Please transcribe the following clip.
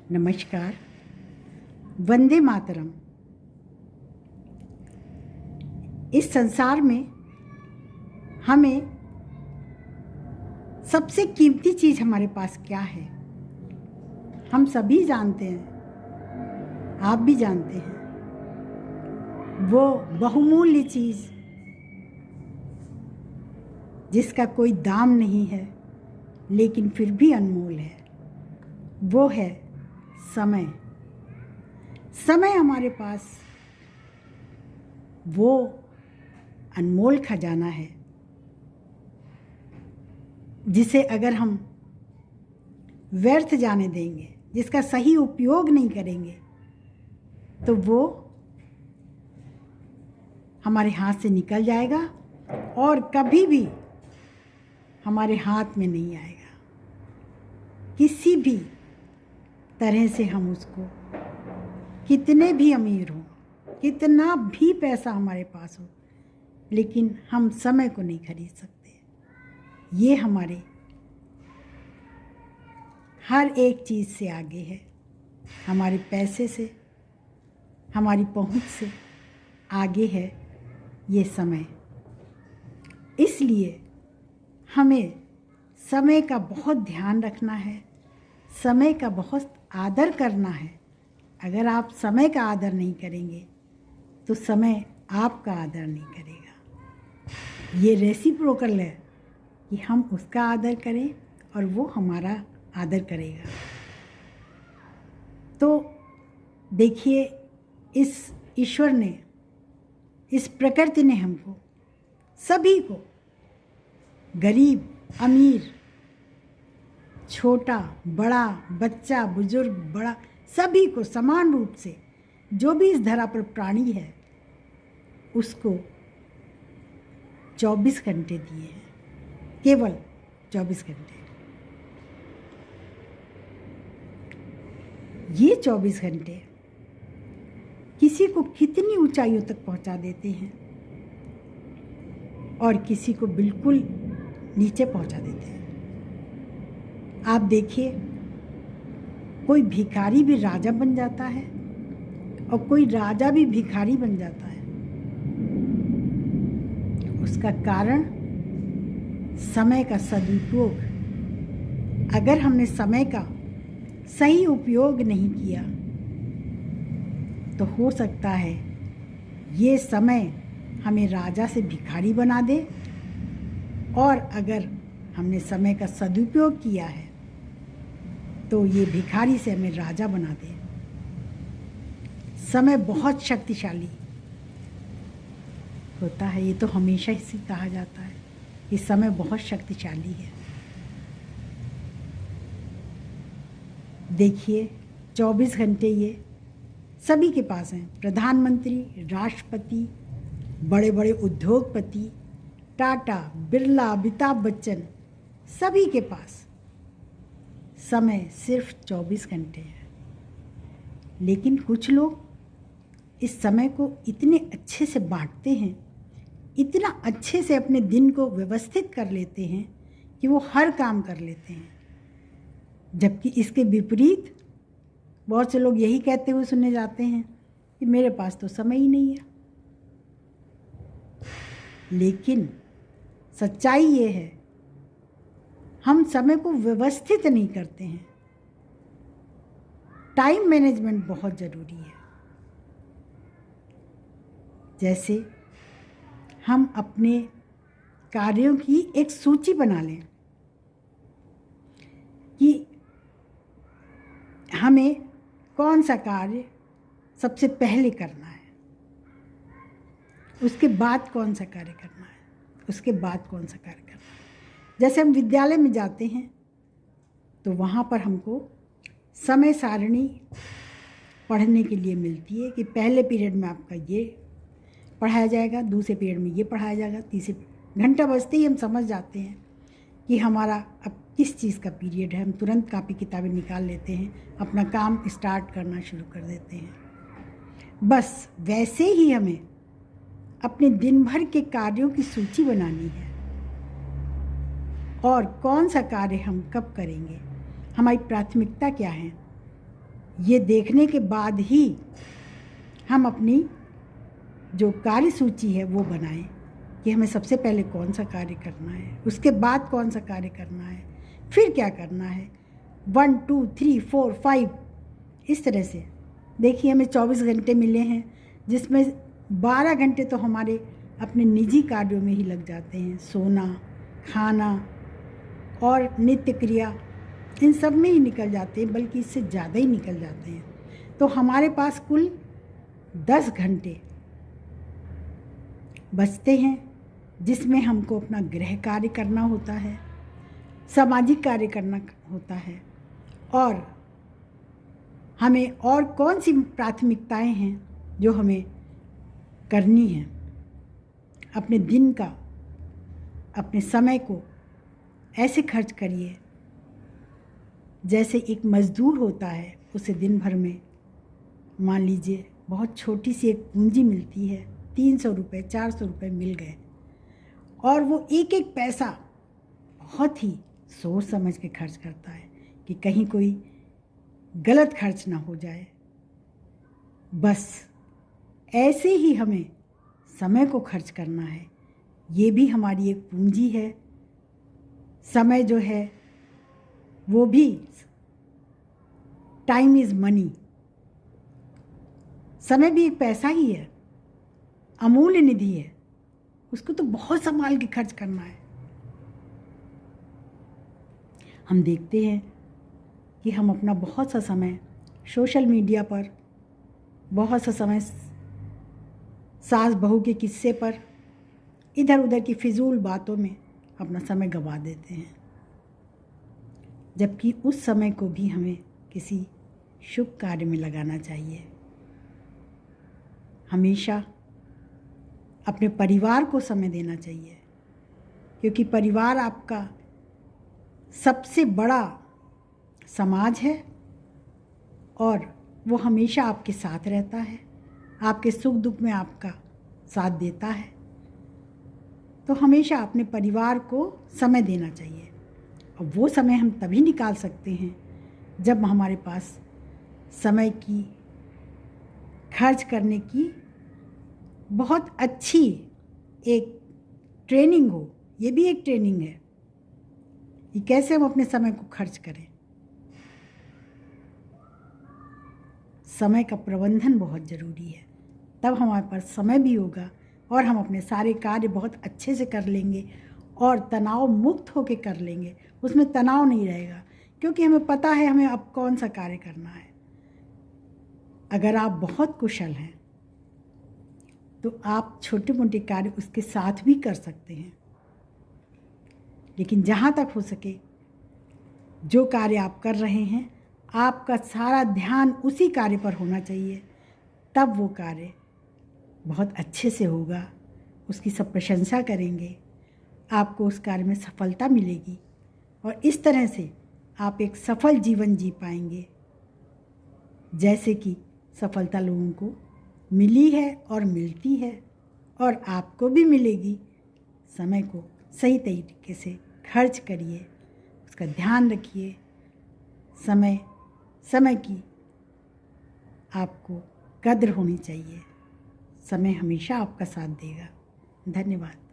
नमस्कार। वंदे मातरम। इस संसार में हमें सबसे कीमती चीज़ हमारे पास क्या है, हम सभी जानते हैं, आप भी जानते हैं। वो बहुमूल्य चीज़ जिसका कोई दाम नहीं है लेकिन फिर भी अनमोल है, वो है समय। समय हमारे पास वो अनमोल खजाना है जिसे अगर हम व्यर्थ जाने देंगे, जिसका सही उपयोग नहीं करेंगे, तो वो हमारे हाथ से निकल जाएगा और कभी भी हमारे हाथ में नहीं आएगा। किसी भी तरह से हम उसको, कितने भी अमीर हों, कितना भी पैसा हमारे पास हो, लेकिन हम समय को नहीं खरीद सकते। ये हमारे हर एक चीज़ से आगे है, हमारे पैसे से, हमारी पहुंच से आगे है ये समय। इसलिए हमें समय का बहुत ध्यान रखना है, समय का बहुत आदर करना है। अगर आप समय का आदर नहीं करेंगे तो समय आपका आदर नहीं करेगा। ये रेसिप्रोकल है कि हम उसका आदर करें और वो हमारा आदर करेगा। तो देखिए, इस ईश्वर ने, इस प्रकृति ने हमको सभी को, गरीब अमीर, छोटा बड़ा, बच्चा बुजुर्ग बड़ा, सभी को समान रूप से, जो भी इस धरा पर प्राणी है उसको 24 घंटे दिए हैं, केवल 24 घंटे। ये 24 घंटे किसी को कितनी ऊंचाइयों तक पहुंचा देते हैं और किसी को बिल्कुल नीचे पहुंचा देते हैं। आप देखिए, कोई भिखारी भी राजा बन जाता है और कोई राजा भी भिखारी बन जाता है। उसका कारण समय का सदुपयोग। अगर हमने समय का सही उपयोग नहीं किया तो हो सकता है ये समय हमें राजा से भिखारी बना दे, और अगर हमने समय का सदुपयोग किया है तो ये भिखारी से हमें राजा बना दे। समय बहुत शक्तिशाली होता है, ये तो हमेशा ही कहा जाता है कि समय बहुत शक्तिशाली है। देखिए, 24 घंटे ये सभी के पास हैं। प्रधानमंत्री, राष्ट्रपति, बड़े बड़े उद्योगपति, टाटा, बिरला, अमिताभ बच्चन, सभी के पास समय सिर्फ 24 घंटे है। लेकिन कुछ लोग इस समय को इतने अच्छे से बांटते हैं, इतना अच्छे से अपने दिन को व्यवस्थित कर लेते हैं कि वो हर काम कर लेते हैं। जबकि इसके विपरीत बहुत से लोग यही कहते हुए सुने जाते हैं कि मेरे पास तो समय ही नहीं है। लेकिन सच्चाई ये है, हम समय को व्यवस्थित नहीं करते हैं। टाइम मैनेजमेंट बहुत ज़रूरी है। जैसे हम अपने कार्यों की एक सूची बना लें कि हमें कौन सा कार्य सबसे पहले करना है, उसके बाद कौन सा कार्य करना है, उसके बाद कौन सा कार्य करना है। जैसे हम विद्यालय में जाते हैं तो वहाँ पर हमको समय सारणी पढ़ने के लिए मिलती है कि पहले पीरियड में आपका ये पढ़ाया जाएगा, दूसरे पीरियड में ये पढ़ाया जाएगा, तीसरे घंटा बजते ही हम समझ जाते हैं कि हमारा अब किस चीज़ का पीरियड है। हम तुरंत कापी किताबें निकाल लेते हैं, अपना काम स्टार्ट करना शुरू कर देते हैं। बस वैसे ही हमें अपने दिन भर के कार्यों की सूची बनानी है और कौन सा कार्य हम कब करेंगे, हमारी प्राथमिकता क्या है, ये देखने के बाद ही हम अपनी जो कार्य सूची है वो बनाएं कि हमें सबसे पहले कौन सा कार्य करना है, उसके बाद कौन सा कार्य करना है, फिर क्या करना है। 1 2 3 4 5 इस तरह से। देखिए हमें 24 घंटे मिले हैं, जिसमें 12 घंटे तो हमारे अपने निजी कार्यों में ही लग जाते हैं। सोना, खाना और नित्य क्रिया, इन सब में ही निकल जाते हैं, बल्कि इससे ज़्यादा ही निकल जाते हैं। तो हमारे पास कुल 10 घंटे बचते हैं, जिसमें हमको अपना गृह कार्य करना होता है, सामाजिक कार्य करना होता है, और हमें और कौन सी प्राथमिकताएं हैं जो हमें करनी हैं। अपने दिन का, अपने समय को ऐसे खर्च करिए जैसे एक मज़दूर होता है, उसे दिन भर में मान लीजिए बहुत छोटी सी एक पूंजी मिलती है, 300 रुपये 400 रुपये मिल गए, और वो एक एक पैसा बहुत ही सोच समझ के खर्च करता है कि कहीं कोई गलत खर्च ना हो जाए। बस ऐसे ही हमें समय को खर्च करना है। ये भी हमारी एक पूंजी है। समय जो है वो भी, टाइम इज़ मनी, समय भी एक पैसा ही है, अमूल्य निधि है। उसको तो बहुत संभाल के खर्च करना है। हम देखते हैं कि हम अपना बहुत सा समय सोशल मीडिया पर, बहुत सा समय सास बहू के किस्से पर, इधर उधर की फिजूल बातों में अपना समय गंवा देते हैं, जबकि उस समय को भी हमें किसी शुभ कार्य में लगाना चाहिए। हमेशा अपने परिवार को समय देना चाहिए, क्योंकि परिवार आपका सबसे बड़ा समाज है और वो हमेशा आपके साथ रहता है, आपके सुख दुख में आपका साथ देता है। तो हमेशा अपने परिवार को समय देना चाहिए, और वो समय हम तभी निकाल सकते हैं जब हमारे पास समय की खर्च करने की बहुत अच्छी एक ट्रेनिंग हो। ये भी एक ट्रेनिंग है कि कैसे हम अपने समय को खर्च करें। समय का प्रबंधन बहुत ज़रूरी है, तब हमारे पास समय भी होगा और हम अपने सारे कार्य बहुत अच्छे से कर लेंगे और तनाव मुक्त होकर कर लेंगे। उसमें तनाव नहीं रहेगा, क्योंकि हमें पता है हमें अब कौन सा कार्य करना है। अगर आप बहुत कुशल हैं तो आप छोटे मोटे कार्य उसके साथ भी कर सकते हैं, लेकिन जहाँ तक हो सके जो कार्य आप कर रहे हैं, आपका सारा ध्यान उसी कार्य पर होना चाहिए। तब वो कार्य बहुत अच्छे से होगा, उसकी सब प्रशंसा करेंगे, आपको उस कार्य में सफलता मिलेगी, और इस तरह से आप एक सफल जीवन जी पाएंगे, जैसे कि सफलता लोगों को मिली है और मिलती है, और आपको भी मिलेगी। समय को सही तरीके से खर्च करिए, उसका ध्यान रखिए। समय की आपको कद्र होनी चाहिए। समय हमेशा आपका साथ देगा। धन्यवाद।